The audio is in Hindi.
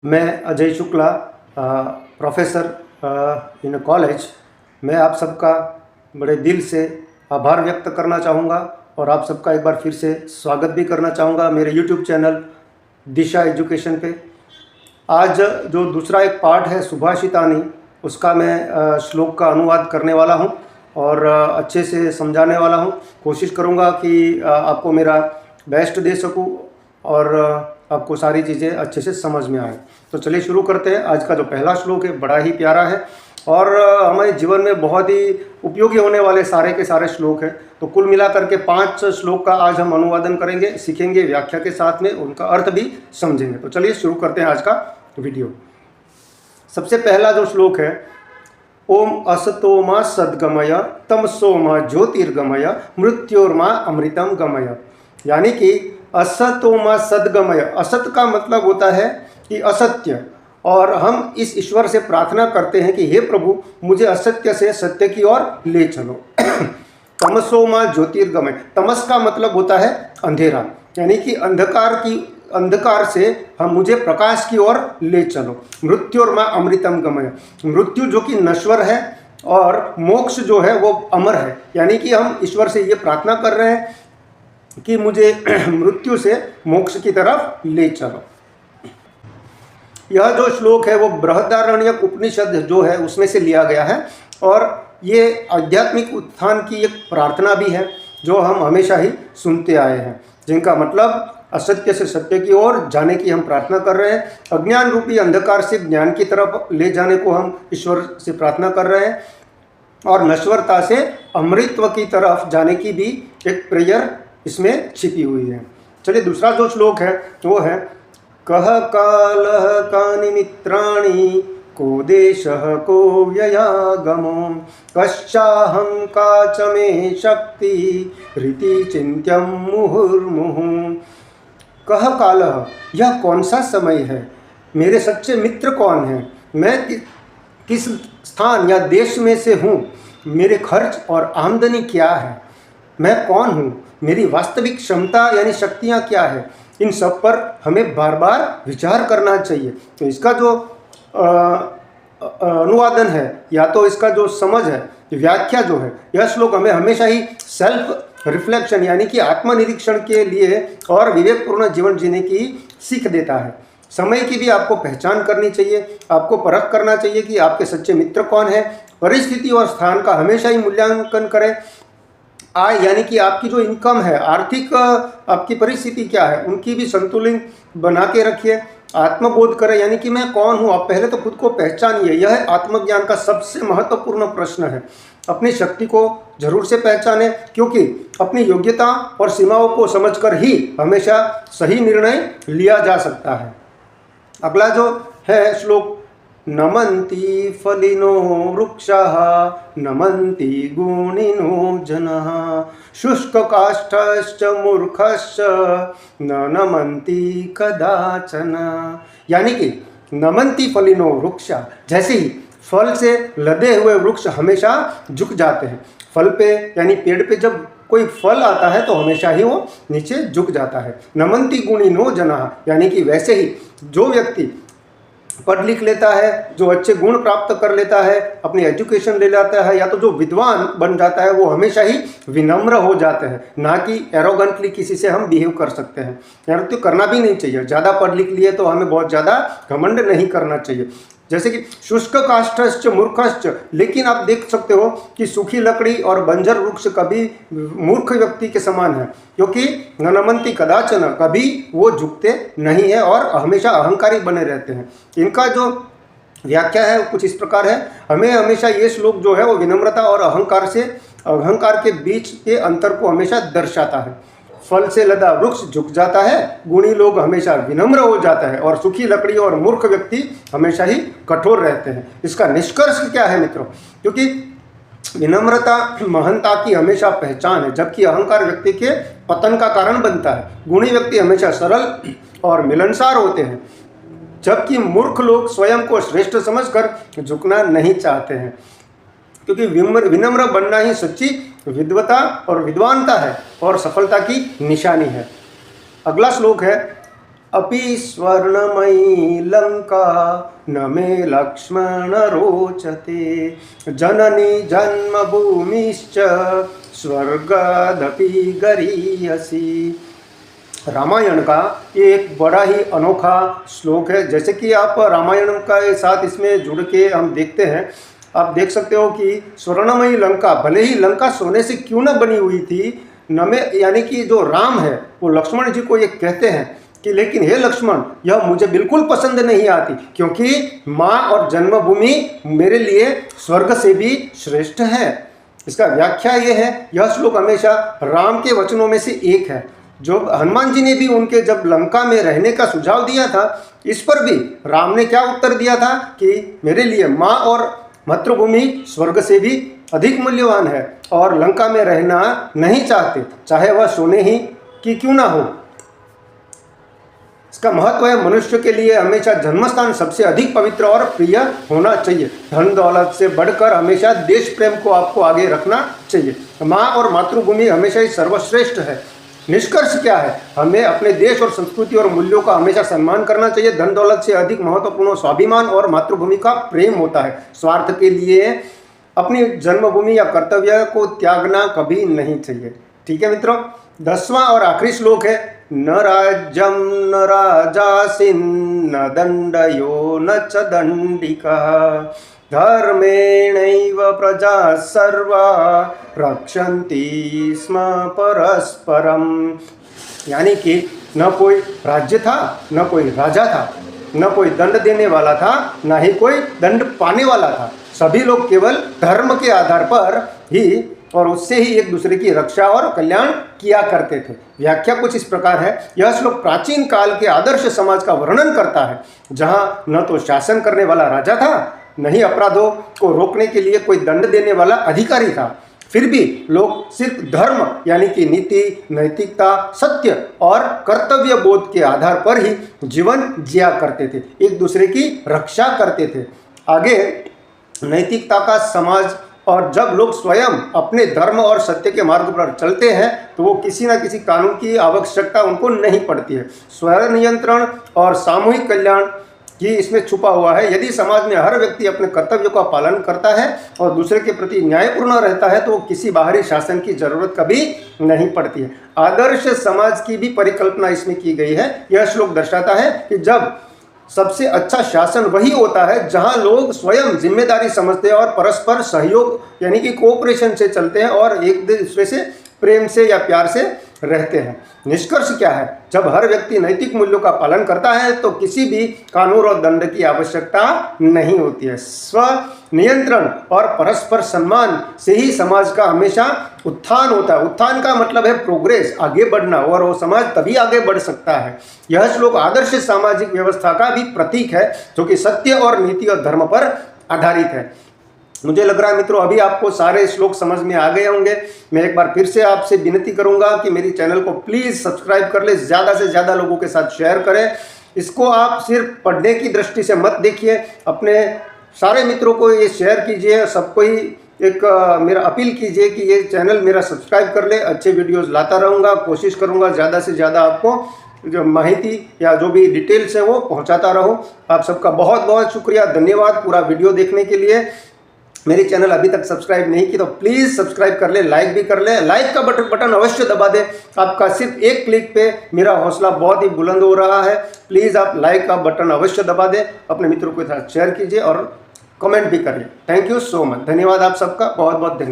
मैं Ajay Shukla, professor in college. मैं आप सबका बड़े दिल से आभार व्यक्त करना चाहूँगा और आप सबका एक बार फिर से स्वागत भी करना चाहूँगा मेरे YouTube चैनल दिशा एजुकेशन पे। आज जो दूसरा एक पार्ट है सुभाषितानी, उसका मैं श्लोक का अनुवाद करने वाला हूँ और अच्छे से समझाने वाला हूँ। कोशिश करूँगा कि आपको मेरा बेस्ट दे सकूँ और आपको सारी चीज़ें अच्छे से समझ में आए। तो चलिए शुरू करते हैं। आज का जो पहला श्लोक है बड़ा ही प्यारा है और हमारे जीवन में बहुत ही उपयोगी होने वाले सारे के सारे श्लोक हैं। तो कुल मिलाकर के 5 श्लोक का आज हम अनुवादन करेंगे, सीखेंगे व्याख्या के साथ में, उनका अर्थ भी समझेंगे। तो चलिए शुरू करते हैं आज का वीडियो। सबसे पहला जो श्लोक है, ओम असतो मा सद्गमय तमसो मा ज्योतिर्गमय मृत्योर्मा अमृतम गमय। यानी कि असतो मा सद्गमय, असत का मतलब होता है कि असत्य, और हम इस ईश्वर से प्रार्थना करते हैं कि हे प्रभु मुझे असत्य से सत्य की ओर ले चलो। तमसो मा ज्योतिर्गमय, तमस का मतलब होता है अंधेरा, यानी कि अंधकार से हम मुझे प्रकाश की ओर ले चलो। मृत्योर्मा अमृतम गमय, मृत्यु जो कि नश्वर है और मोक्ष जो है वो अमर है। यानी कि हम ईश्वर से ये प्रार्थना कर रहे हैं कि मुझे मृत्यु से मोक्ष की तरफ ले चलो। यह जो श्लोक है वो बृहदारण्यक उपनिषद जो है उसमें से लिया गया है और ये आध्यात्मिक उत्थान की एक प्रार्थना भी है जो हम हमेशा ही सुनते आए हैं, जिनका मतलब असत्य से सत्य की ओर जाने की हम प्रार्थना कर रहे हैं। अज्ञान रूपी अंधकार से ज्ञान की तरफ ले जाने को हम ईश्वर से प्रार्थना कर रहे हैं और नश्वरता से अमृतत्व की तरफ जाने की भी एक प्रेयर इसमें छिपी हुई है। चलिए दूसरा जो श्लोक है वो है, कह कालः कानि मित्राणि को देशः को व्ययागमो कश्चाहं का च मे शक्ति रीति चिन्त्यं मुहुर्मुहुः। कह कालः, यह कौन सा समय है, मेरे सच्चे मित्र कौन हैं, मैं किस स्थान या देश में से हूँ, मेरे खर्च और आमदनी क्या है, मैं कौन हूँ, मेरी वास्तविक क्षमता यानी शक्तियाँ क्या है, इन सब पर हमें बार बार विचार करना चाहिए। तो इसका जो अनुवादन है या तो इसका जो समझ है, व्याख्या जो है, यह श्लोक हमें हमेशा ही सेल्फ रिफ्लेक्शन यानी कि आत्मनिरीक्षण के लिए और विवेकपूर्ण जीवन जीने की सीख देता है। समय की भी आपको पहचान करनी चाहिए, आपको परख करना चाहिए कि आपके सच्चे मित्र कौन है। परिस्थिति और स्थान का हमेशा ही मूल्यांकन करें। आय यानी कि आपकी जो इनकम है, आर्थिक आपकी परिस्थिति क्या है, उनकी भी संतुलन बना के रखिए। आत्मबोध करें यानी कि मैं कौन हूँ, आप पहले तो खुद को पहचानिए। यह आत्मज्ञान का सबसे महत्वपूर्ण प्रश्न है। अपनी शक्ति को जरूर से पहचानें, क्योंकि अपनी योग्यता और सीमाओं को समझकर ही हमेशा सही निर्णय लिया जा सकता है। अगला जो है श्लोक, नमन्ति फलिनो वृक्षाः नमन्ति गुणिनो जनाः शुष्ककाष्ठश्च मूर्खश्च न नमन्ति कदाचन। यानी कि नमन्ति फलिनो वृक्षा, जैसे ही फल से लदे हुए वृक्ष हमेशा झुक जाते हैं। फल पे यानी पेड़ पे जब कोई फल आता है तो हमेशा ही वो नीचे झुक जाता है। नमन्ति गुणिनो जनाः, यानी कि वैसे ही जो व्यक्ति पढ़ लिख लेता है, जो अच्छे गुण प्राप्त कर लेता है, अपनी एजुकेशन ले जाता है, या तो जो विद्वान बन जाता है, वो हमेशा ही विनम्र हो जाते हैं, ना कि एरोगेंटली किसी से हम बिहेव कर सकते हैं। यार तो करना भी नहीं चाहिए, ज़्यादा पढ़ लिख लिए तो हमें बहुत ज़्यादा घमंड नहीं करना चाहिए। जैसे कि शुष्क काष्ठश्च मूर्खश्च, लेकिन आप देख सकते हो कि सूखी लकड़ी और बंजर वृक्ष कभी मूर्ख व्यक्ति के समान है, क्योंकि न नमन्ति कदाचन, कभी वो झुकते नहीं है और हमेशा अहंकारी बने रहते हैं। इनका जो व्याख्या है कुछ इस प्रकार है, हमें हमेशा ये श्लोक जो है वो विनम्रता और अहंकार के बीच के अंतर को हमेशा दर्शाता है। फल से लदा वृक्ष झुक जाता है, गुणी लोग हमेशा विनम्र हो जाता है और सूखी लकड़ी और मूर्ख व्यक्ति हमेशा ही कठोर रहते हैं। इसका निष्कर्ष क्या है मित्रों, क्योंकि विनम्रता महंता की हमेशा पहचान है, जबकि अहंकार व्यक्ति के पतन का कारण बनता है। गुणी व्यक्ति हमेशा सरल और मिलनसार होते हैं, जबकि मूर्ख लोग स्वयं को श्रेष्ठ समझकर झुकना नहीं चाहते हैं, क्योंकि विनम्र बनना ही सच्ची विद्वता और विद्वानता है और सफलता की निशानी है। अगला श्लोक है, अपि स्वर्णमयी लंका न मे लक्ष्मण रोचते जननी जन्मभूमिश्च स्वर्गादपि गरीयसी। रामायण का एक बड़ा ही अनोखा श्लोक है। जैसे कि आप रामायण का साथ इसमें जुड़ के हम देखते हैं, आप देख सकते हो कि स्वर्णमयी लंका, भले ही लंका सोने से क्यों न बनी हुई थी, नमे यानी कि जो राम है वो लक्ष्मण जी को ये कहते हैं कि लेकिन हे लक्ष्मण, यह मुझे बिल्कुल पसंद नहीं आती, क्योंकि माँ और जन्मभूमि मेरे लिए स्वर्ग से भी श्रेष्ठ है। इसका व्याख्या ये है, यह श्लोक हमेशा राम के वचनों में से एक है, जो हनुमान जी ने भी उनके जब लंका में रहने का सुझाव दिया था, इस पर भी राम ने क्या उत्तर दिया था कि मेरे लिए माँ और मातृभूमि स्वर्ग से भी अधिक मूल्यवान है और लंका में रहना नहीं चाहते, चाहे वह सोने ही की क्यों ना हो। इसका महत्व है, मनुष्य के लिए हमेशा जन्मस्थान सबसे अधिक पवित्र और प्रिय होना चाहिए। धन दौलत से बढ़कर हमेशा देश प्रेम को आपको आगे रखना चाहिए। माँ और मातृभूमि हमेशा ही सर्वश्रेष्ठ है। निष्कर्ष क्या है, हमें अपने देश और संस्कृति और मूल्यों का हमेशा सम्मान करना चाहिए। धन दौलत से अधिक महत्वपूर्ण स्वाभिमान और मातृभूमि का प्रेम होता है। स्वार्थ के लिए अपनी जन्मभूमि या कर्तव्य को त्यागना कभी नहीं चाहिए। ठीक है मित्रों, 10वां और आखिरी श्लोक है, न राज्यम न राजासिन न दंडयो न च दंडिका धर्मेणैव प्रजा सर्वा रक्षन्ति स्म परस्परम। यानी कि न कोई राज्य था, न कोई राजा था, न कोई दंड देने वाला था, न ही कोई दंड पाने वाला था। सभी लोग केवल धर्म के आधार पर ही और उससे ही एक दूसरे की रक्षा और कल्याण किया करते थे। व्याख्या कुछ इस प्रकार है, यह श्लोक प्राचीन काल के आदर्श समाज का वर्णन करता है, जहाँ न तो शासन करने वाला राजा था, न ही अपराधों को रोकने के लिए कोई दंड देने वाला अधिकारी था। फिर भी लोग सिर्फ धर्म यानी कि नीति, नैतिकता, सत्य और कर्तव्य बोध के आधार पर ही जीवन जिया करते थे, एक दूसरे की रक्षा करते थे। आगे नैतिकता का समाज, और जब लोग स्वयं अपने धर्म और सत्य के मार्ग पर चलते हैं तो वो किसी न किसी कानून की आवश्यकता उनको नहीं पड़ती है। स्वयं नियंत्रण और सामूहिक कल्याण ही इसमें छुपा हुआ है। यदि समाज में हर व्यक्ति अपने कर्तव्यों का पालन करता है और दूसरे के प्रति न्यायपूर्ण रहता है तो किसी बाहरी शासन की जरूरत कभी नहीं पड़ती है। आदर्श समाज की भी परिकल्पना इसमें की गई है। यह श्लोक दर्शाता है कि जब सबसे अच्छा शासन वही होता है जहां लोग स्वयं जिम्मेदारी समझते हैं और परस्पर सहयोग यानी कि कोऑपरेशन से चलते हैं और एक दूसरे से प्रेम से या प्यार से रहते हैं। निष्कर्ष क्या है, जब हर व्यक्ति नैतिक मूल्यों का पालन करता है तो किसी भी कानून और दंड की आवश्यकता नहीं होती है। स्व नियंत्रण और परस्पर सम्मान से ही समाज का हमेशा उत्थान होता है। उत्थान का मतलब है प्रोग्रेस, आगे बढ़ना, और वो समाज तभी आगे बढ़ सकता है। यह श्लोक आदर्श सामाजिक व्यवस्था का भी प्रतीक है, जो कि सत्य और नीति और धर्म पर आधारित है। मुझे लग रहा है मित्रों अभी आपको सारे श्लोक समझ में आ गए होंगे। मैं एक बार फिर से आपसे विनती करूंगा कि मेरी चैनल को प्लीज़ सब्सक्राइब कर ले, ज़्यादा से ज़्यादा लोगों के साथ शेयर करें। इसको आप सिर्फ पढ़ने की दृष्टि से मत देखिए, अपने सारे मित्रों को ये शेयर कीजिए। सबको ही एक मेरा अपील कीजिए कि ये चैनल मेरा सब्सक्राइब कर ले। अच्छे वीडियोज़ लाता रहूँगा, कोशिश करूँगा ज़्यादा से ज़्यादा आपको जो माहिती या जो भी डिटेल्स है वो पहुँचाता रहूँ। आप सबका बहुत बहुत शुक्रिया, धन्यवाद पूरा वीडियो देखने के लिए। मेरी चैनल अभी तक सब्सक्राइब नहीं की तो प्लीज़ सब्सक्राइब कर ले, लाइक भी कर ले। लाइक का बटन अवश्य दबा दे। आपका सिर्फ एक क्लिक पे मेरा हौसला बहुत ही बुलंद हो रहा है। प्लीज़ आप लाइक का बटन अवश्य दबा दें, अपने मित्रों के साथ शेयर कीजिए और कमेंट भी करिए। थैंक यू सो मच, धन्यवाद आप सबका, बहुत बहुत धन्यवाद।